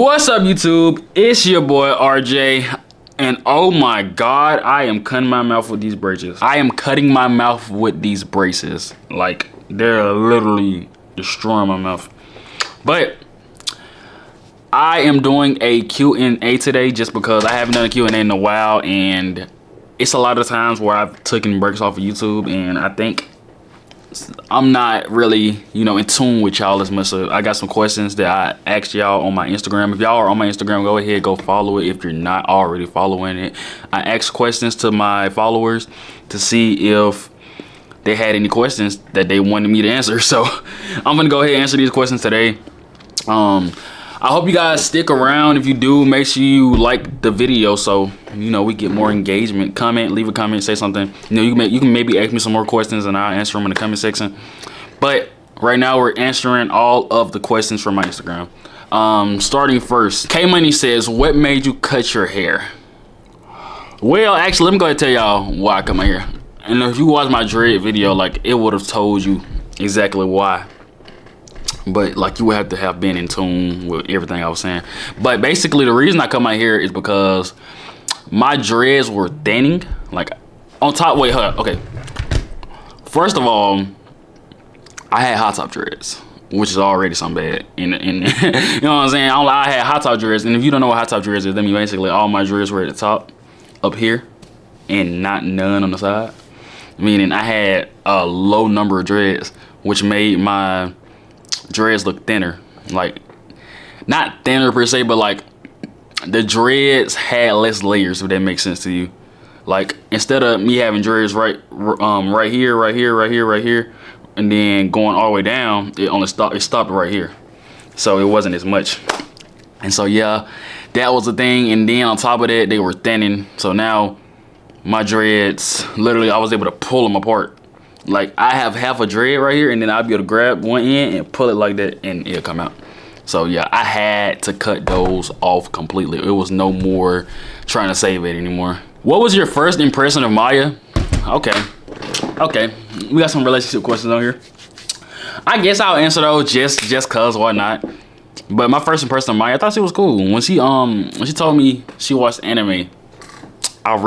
What's up, YouTube? It's your boy RJ, and oh my god, I am cutting my mouth with these braces. I am cutting my mouth with these braces. Like, they're literally destroying my mouth. But I am doing a Q&A today just because I haven't done a Q&A in a while, and it's a lot of times where I've taken breaks off of YouTube, and I think I'm not really, in tune with y'all as much. So I got some questions that I asked y'all on my Instagram. If y'all are on my Instagram, go ahead, go follow it if you're not already following it. I asked questions to my followers to see if they had any questions that they wanted me to answer. So I'm gonna go ahead and answer these questions today. I hope you guys stick around. If you do, make sure you like the video so we get more engagement. Comment, leave a comment, say something. You can maybe ask me some more questions and I'll answer them in the comment section. But right now we're answering all of the questions from my Instagram. Starting first, K Money says, what made you cut your hair? Well, actually, let me go ahead and tell y'all why I cut my hair. And if you watch my dread video, like, it would have told you exactly why. But like, you would have to have been in tune with everything I was saying. But basically, the reason I cut my hair is because my dreads were thinning. Like, on top, wait, hold up, okay. First of all, I had hot top dreads, which is already something bad. You know what I'm saying? I had hot top dreads, and if you don't know what hot top dreads is, then basically all my dreads were at the top, up here, and not none on the side. Meaning I had a low number of dreads, which made my dreads look thinner. Like, not thinner per se, but like the dreads had less layers, if that makes sense to you. Like, instead of me having dreads right here, and then going all the way down, it stopped right here. So it wasn't as much. And so yeah, that was the thing. And then on top of that, they were thinning. So now my dreads, literally I was able to pull them apart. Like, I have half a dread right here, and then I'll be able to grab one end and pull it like that, and it'll come out. So yeah, I had to cut those off completely. It was no more trying to save it anymore. What was your first impression of Maya? Okay, we got some relationship questions on here. I guess I'll answer those just cause, why not? But my first impression of Maya, I thought she was cool. When she told me she watched anime, I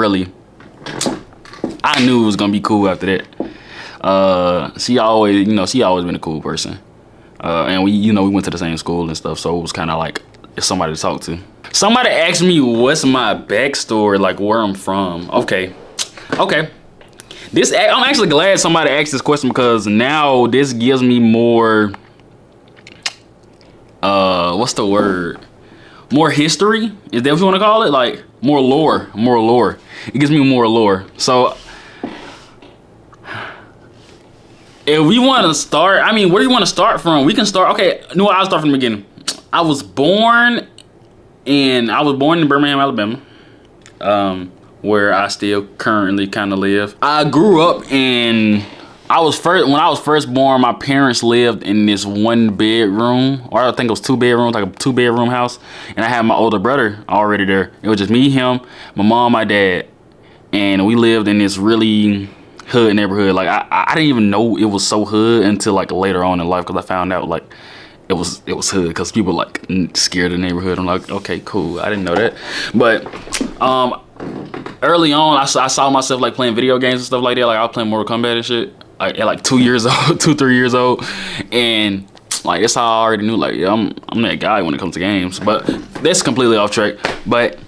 knew it was gonna be cool after that. She always been a cool person. And we went to the same school and stuff, so it was kind of like somebody to talk to. Somebody asked me what's my backstory, like where I'm from. Okay. I'm actually glad somebody asked this question, because now this gives me more, what's the word? More history? Is that what you want to call it? Like, more lore. It gives me more lore. So if we want to start, where do you want to start from? We can start, okay, no, I'll start from the beginning. I was born in Birmingham, Alabama, where I still currently kind of live. I grew up when I was first born, my parents lived in this 1 bedroom, or I think it was 2 bedrooms, like a 2 bedroom house. And I had my older brother already there. It was just me, him, my mom, my dad. And we lived in this really hood neighborhood. Like, I didn't even know it was so hood until like later on in life, because I found out like it was hood because people like scared of the neighborhood. I'm like, okay, cool, I didn't know that. But early on, I saw myself like playing video games and stuff like that. Like, I was playing Mortal Kombat and shit, like at like 3 years old, and like that's how I already knew, like, yeah, I'm that guy when it comes to games. But that's completely off track. But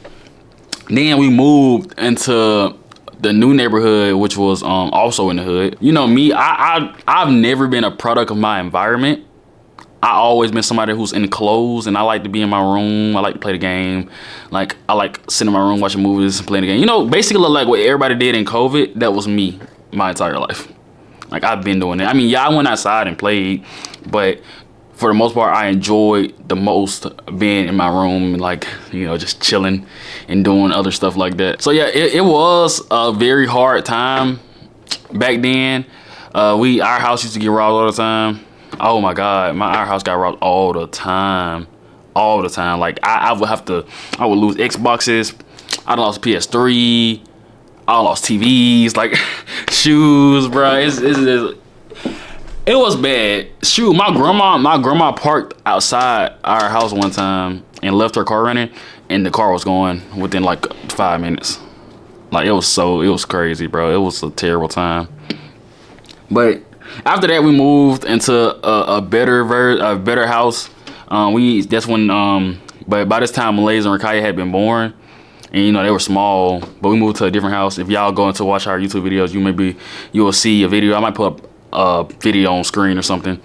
then we moved into the new neighborhood, which was also in the hood. You know me, I've never been a product of my environment. I always been somebody who's enclosed, and I like to be in my room. I like to play the game. Like, I like sitting in my room watching movies and playing the game. Basically like what everybody did in COVID, that was me my entire life. Like, I've been doing it. I went outside and played, but for the most part, I enjoyed the most being in my room and like, just chilling and doing other stuff like that. So yeah, it was a very hard time back then. Our house used to get robbed all the time. Oh my God, our house got robbed all the time. Like, I would lose Xboxes. I lost PS3. I lost TVs, like shoes, bro. It was bad. Shoot, my grandma parked outside our house one time and left her car running, and the car was going within like 5 minutes. Like it was crazy, bro. It was a terrible time. But after that, we moved into a better house. That's when but by this time, Malaysia and Rakaya had been born, and you know they were small. But we moved to a different house. If y'all go to watch our YouTube videos, you will see a video. I might put up a video on screen or something.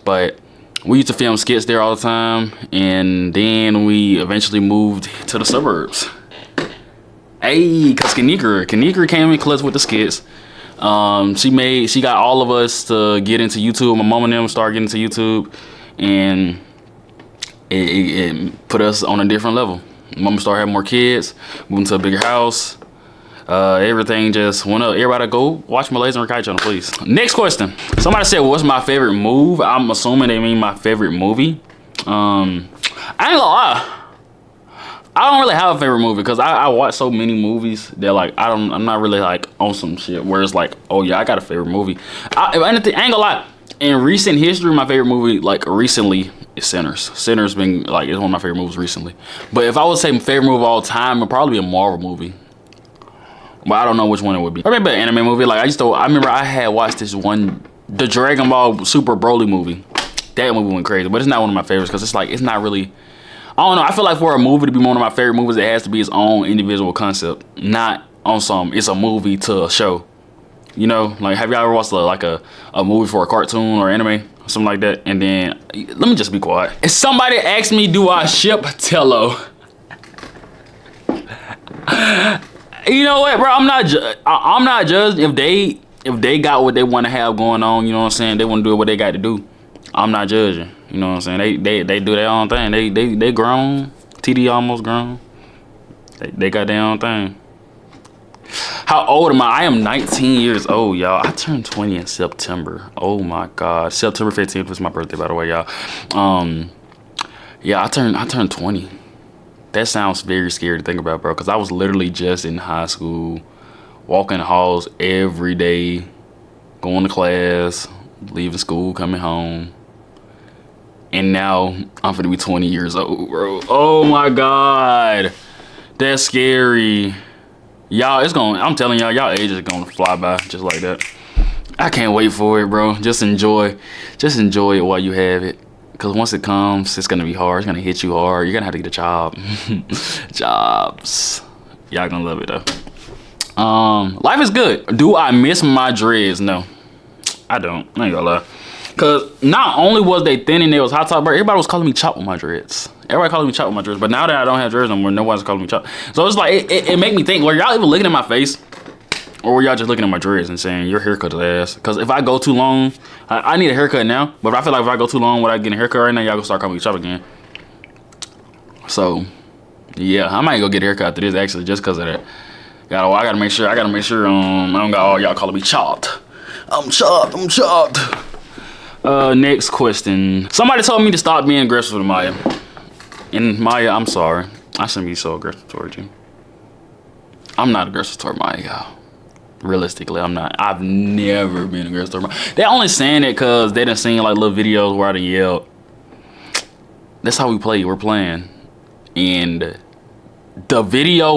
But we used to film skits there all the time, and then we eventually moved to the suburbs. Hey, cause Kanika came in clutch with the skits. She got all of us to get into YouTube. My mom and them started getting into YouTube, and it put us on a different level. Mama started having more kids, moving to a bigger house. Everything just went up. Everybody go watch Malaysia and Rakaya channel, please. Next question. Somebody said, what's my favorite move? I'm assuming they mean my favorite movie. I ain't gonna lie. I don't really have a favorite movie because I watch so many movies that like I'm not really like on some shit where it's like, oh yeah, I got a favorite movie. If anything, I ain't gonna lie. In recent history, my favorite movie like recently is Sinners. Sinners been like it's one of my favorite movies recently. But if I would say my favorite movie of all time, it'd probably be a Marvel movie. But I don't know which one it would be. Or maybe an anime movie. Like I remember I had watched this one, the Dragon Ball Super Broly movie. That movie went crazy, but it's not one of my favorites because it's not really. I don't know. I feel like for a movie to be one of my favorite movies, it has to be its own individual concept, not on some. It's a movie to a show. You know, like have y'all ever watched a movie for a cartoon or anime, or something like that? And then let me just be quiet. If somebody asks me, do I ship Tello? You know what, bro? I'm not judged if they got what they want to have going on. You know what I'm saying? They want to do what they got to do. I'm not judging. You know what I'm saying? They do their own thing. They grown. TD almost grown. They got their own thing. How old am I? I am 19 years old, y'all. I turned 20 in September. Oh my God. September 15th was my birthday, by the way, y'all. Yeah, I turned 20. That sounds very scary to think about, bro, because I was literally just in high school, walking the halls every day, going to class, leaving school, coming home. And now I'm finna be 20 years old, bro. Oh my God. That's scary. Y'all, I'm telling y'all age is gonna fly by just like that. I can't wait for it, bro. Just enjoy it while you have it. Cause once it comes, it's gonna be hard. It's gonna hit you hard. You're gonna have to get a job. Jobs. Y'all gonna love it though. Life is good. Do I miss my dreads? No, I don't. I ain't gonna lie. Cause not only was they thin and they was hot top, but everybody was calling me Chop with my dreads. Everybody calling me Chop with my dreads. But now that I don't have dreads no more, nobody's calling me Chop. So it's like it make me think. Were y'all even looking at my face, or were y'all just looking at my dreads and saying your haircut is ass? Cause if I go too long, I need a haircut now. But I feel like if I go too long without getting a haircut right now, y'all gonna start calling me Chop again. So yeah, I might go get a haircut after this actually, just cause of that. I gotta make sure. I don't got all y'all calling me chopped. I'm chopped. Next question. Somebody told me to stop being aggressive with Maya. And Maya, I'm sorry. I shouldn't be so aggressive towards you. I'm not aggressive toward Maya, y'all. Realistically, I'm not. I've never been aggressive toward Maya. They only saying it because they done seen like little videos where I done yelled. That's how we play. We're playing. And the video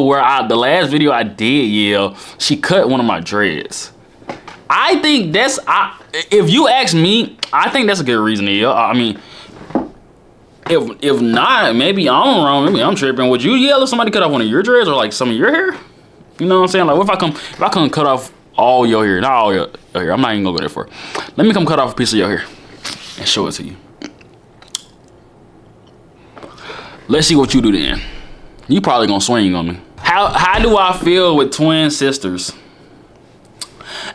the last video I did yell, she cut one of my dreads. I think if you ask me, I think that's a good reason to yell. I mean, if not, maybe I'm wrong. Maybe I'm tripping. Would you yell if somebody cut off one of your dreads or like some of your hair? You know what I'm saying? Like, what if I come cut off all your hair? Not all your hair. I'm not even gonna go there for it. Let me come cut off a piece of your hair and show it to you. Let's see what you do then. You probably gonna swing on me. How do I feel with twin sisters?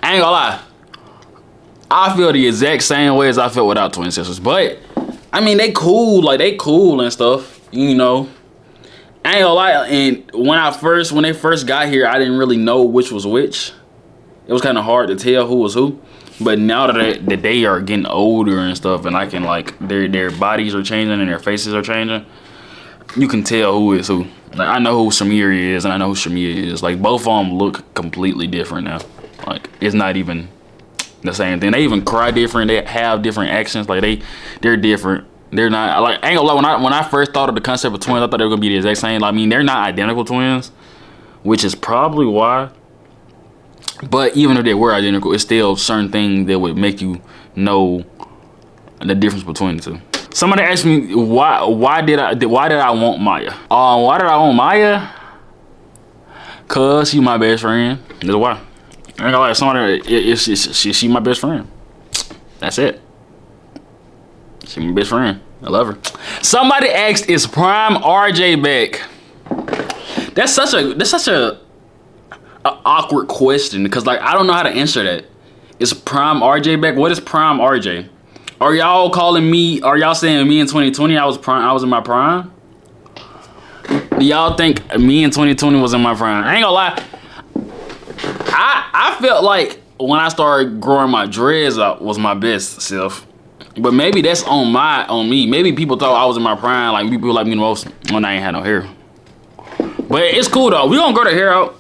I ain't gonna lie. I feel the exact same way as I felt without twin sisters. But, I mean, they cool. Like, they cool and stuff. You know. I ain't gonna lie. And when they first got here, I didn't really know which was which. It was kind of hard to tell who was who. But now that they are getting older and stuff, and I can, like, their bodies are changing and their faces are changing, you can tell who is who. Like, I know who Samir is and I know who Shamia is. Like, both of them look completely different now. Like, it's not even the same thing. They even cry different. They have different accents. Like, they're different. They're not, like, I ain't gonna lie, when I first thought of the concept of twins, I thought they were gonna be the exact same. Like, I mean, they're not identical twins, which is probably why. But even if they were identical, it's still certain things that would make you know the difference between the two. Somebody asked me why did I want Maya? Why did I want Maya? Cause she my best friend. That's why. I ain't gonna lie, she my best friend. That's it. She my best friend. I love her. Somebody asked, is Prime RJ back? That's such a awkward question, because like I don't know how to answer that. Is Prime RJ back? What is Prime RJ? Are y'all calling me? Are y'all saying me in 2020 I was in my prime? Do y'all think me in 2020 was in my prime? I ain't gonna lie. I felt like when I started growing my dreads out was my best self. But maybe that's on me. Maybe people thought I was in my prime, like people like me the most when I ain't had no hair. But it's cool though. We gonna grow the hair out.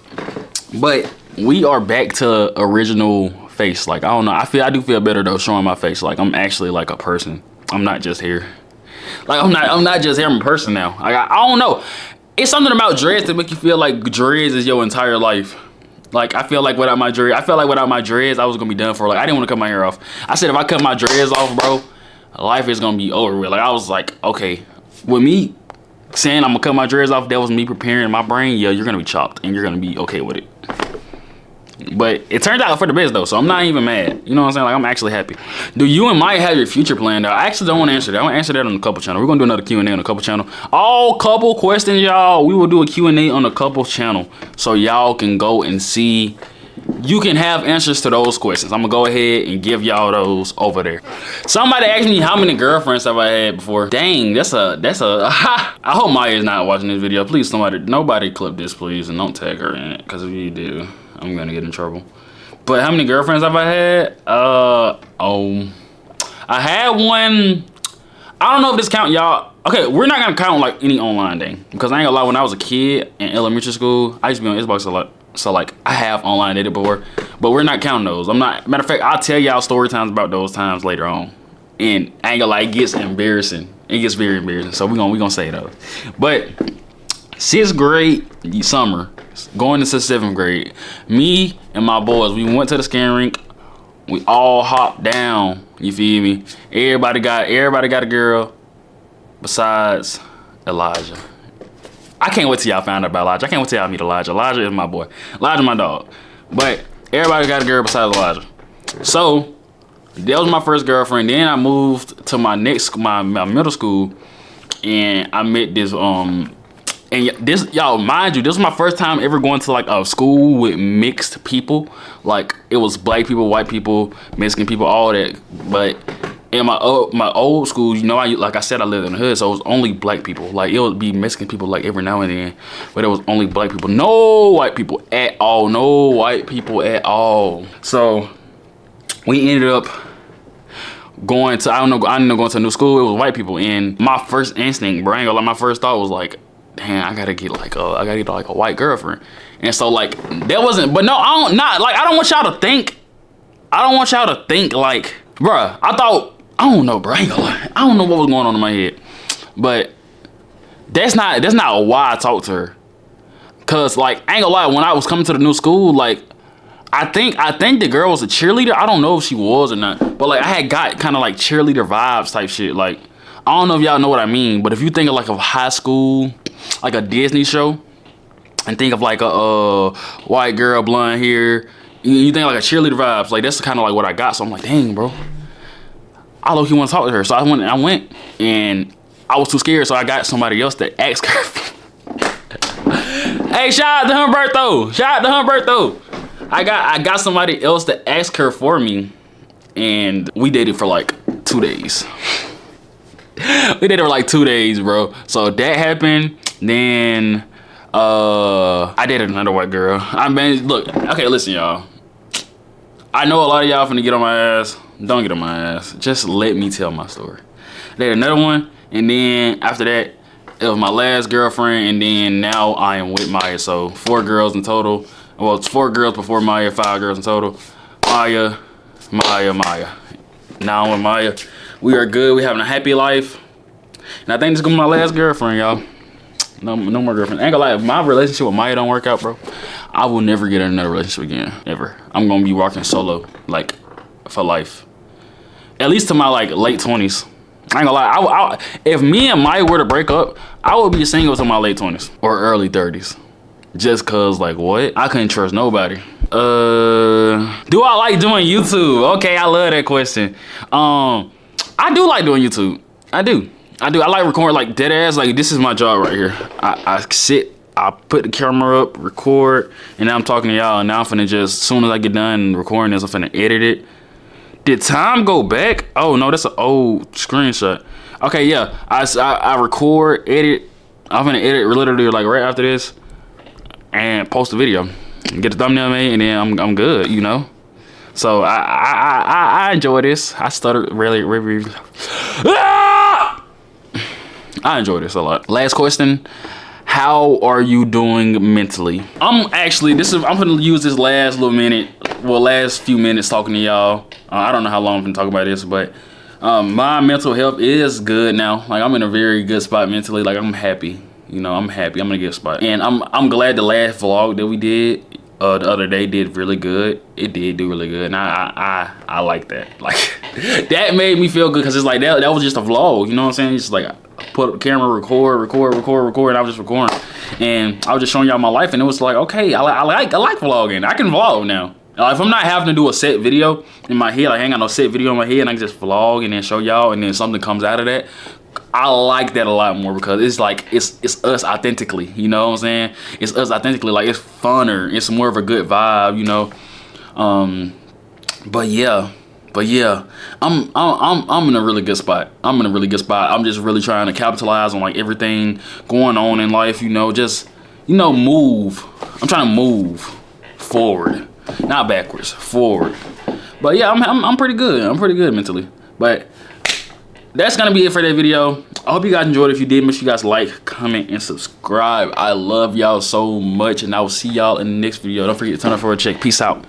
But we are back to original face. Like, I don't know. I do feel better though showing my face. Like, I'm actually like a person. I'm not just hair. Like, I'm not just hair. I'm a person now. Like, I don't know. It's something about dreads that make you feel like dreads is your entire life. Like, I feel like without my dreads, I was gonna be done for. Like, I didn't want to cut my hair off. I said if I cut my dreads off, bro, life is gonna be over with. Like, I was like, okay, with me saying I'm gonna cut my dreads off, that was me preparing my brain. Yeah, you're gonna be chopped and you're gonna be okay with it. But it turned out for the best though, so I'm not even mad. You know what I'm saying? Like, I'm actually happy. Do you and Maya have your future planned out? I actually don't want to answer that. I want to answer that on the couple channel. We're gonna do another Q&A on the couple channel. All couple questions, y'all. We will do a Q&A on the couple channel, so y'all can go and see. You can have answers to those questions. I'm gonna go ahead and give y'all those over there. Somebody asked me how many girlfriends have I had before. Dang, that's a I hope Maya is not watching this video. Please, nobody clip this, please, and don't tag her in it, because if you do, I'm gonna get in trouble. But how many girlfriends have I had? I had one. I don't know if this count, y'all. Okay, we're not gonna count like any online thing, because I ain't gonna lie, when I was a kid in elementary school, I used to be on Xbox a lot. So like, I have online dated before, but we're not counting those. Matter of fact, I'll tell y'all story times about those times later on. And I ain't gonna lie, it gets embarrassing. It gets very embarrassing. So we gonna say those. But 6th grade summer, going into 7th grade, me and my boys, we went to the skating rink. We all hopped down. You feel me? Everybody got a girl besides Elijah. I can't wait till y'all find out about Elijah. I can't wait till y'all meet Elijah. Elijah is my boy. Elijah my dog. But everybody got a girl besides Elijah. So that was my first girlfriend. Then I moved to my middle school, and I met this and this, y'all, mind you, this was my first time ever going to like a school with mixed people. Like, it was black people, white people, Mexican people, all that. But in my old school, you know, like I said, I lived in the hood, so it was only black people. Like, it would be Mexican people like every now and then, but it was only black people. No white people at all. No white people at all. So we ended up going to, I ended up going to a new school. It was white people, and my first instinct, bro, I ain't gonna lie, my first thought was like, damn, I gotta get like a white girlfriend. And so like, that wasn't, but no, I don't want y'all to think like, bruh, I don't know, bro. I ain't gonna lie. I don't know what was going on in my head. But that's not why I talked to her. Cause like, I ain't gonna lie, when I was coming to the new school, like, I think the girl was a cheerleader. I don't know if she was or not. But like, I had got kind of like cheerleader vibes type shit. Like, I don't know if y'all know what I mean, but if you think of like a high school, like a Disney show, and think of like a white girl, blonde hair, you think like a cheerleader vibes, like that's kind of like what I got. So I'm like, dang, bro, I low-key want to talk to her. So I went, and I was too scared, so I got somebody else to ask her. Hey, shout out to Humberto. I got somebody else to ask her for me, and we dated for like 2 days. We dated for like 2 days, bro. So that happened. Then I dated another white girl. I mean, look, okay, listen, y'all. I know a lot of y'all finna get on my ass. Don't get on my ass. Just let me tell my story. I dated another one, and then after that, it was my last girlfriend, and then now I am with Maya. So 4 girls in total. Well, it's 4 girls before Maya, 5 girls in total. Maya. Now I'm with Maya. We are good. We having a happy life. And I think this is gonna be my last girlfriend, y'all. No more girlfriend. I ain't gonna lie, if my relationship with Maya don't work out, bro, I will never get in another relationship again, ever. I'm gonna be walking solo, like, for life. At least to my, like, late 20s. I ain't gonna lie, if me and Maya were to break up, I would be single to my late 20s or early 30s. Just cause, like, what? I couldn't trust nobody. Do I like doing YouTube? Okay, I love that question. I do like doing YouTube. I do. I like recording, like, dead ass. Like, this is my job right here. I sit, I put the camera up, record, and now I'm talking to y'all. And now I'm finna just, as soon as I get done recording this, I'm finna edit it. Did time go back? Oh no, that's an old screenshot. Okay, yeah, I record, edit. I'm gonna edit literally like right after this, and post the video, get the thumbnail made, and then I'm good, you know. So I enjoy this. I stuttered really. I enjoy this a lot. Last question. How are you doing mentally? I'm gonna use this last little minute, well, last few minutes talking to y'all. I don't know how long I'm gonna talk about this, but my mental health is good now. Like, I'm in a very good spot mentally. Like, I'm happy. You know, I'm happy. I'm in a good spot. And I'm glad the last vlog that we did the other day did really good. It did do really good, and I like that. Like, that made me feel good, because it's like that was just a vlog. You know what I'm saying? It's like, put up the camera, record, and I was just recording, and I was just showing y'all my life, and it was like, okay, I like vlogging. I can vlog now. If I'm not having to do a set video in my head, like, I ain't got no set video in my head, and I can just vlog and then show y'all, and then something comes out of that. I like that a lot more, because it's like, it's us authentically, you know what I'm saying? It's us authentically, like, it's funner, it's more of a good vibe, you know. But yeah, I'm in a really good spot. I'm in a really good spot. I'm just really trying to capitalize on, like, everything going on in life, you know, just, you know, move. I'm trying to move forward, not backwards, forward. But yeah, I'm pretty good. I'm pretty good mentally. But that's gonna be it for that video. I hope you guys enjoyed. If you did, make sure you guys like, comment, and subscribe. I love y'all so much, and I will see y'all in the next video. Don't forget to turn on for a check. Peace out.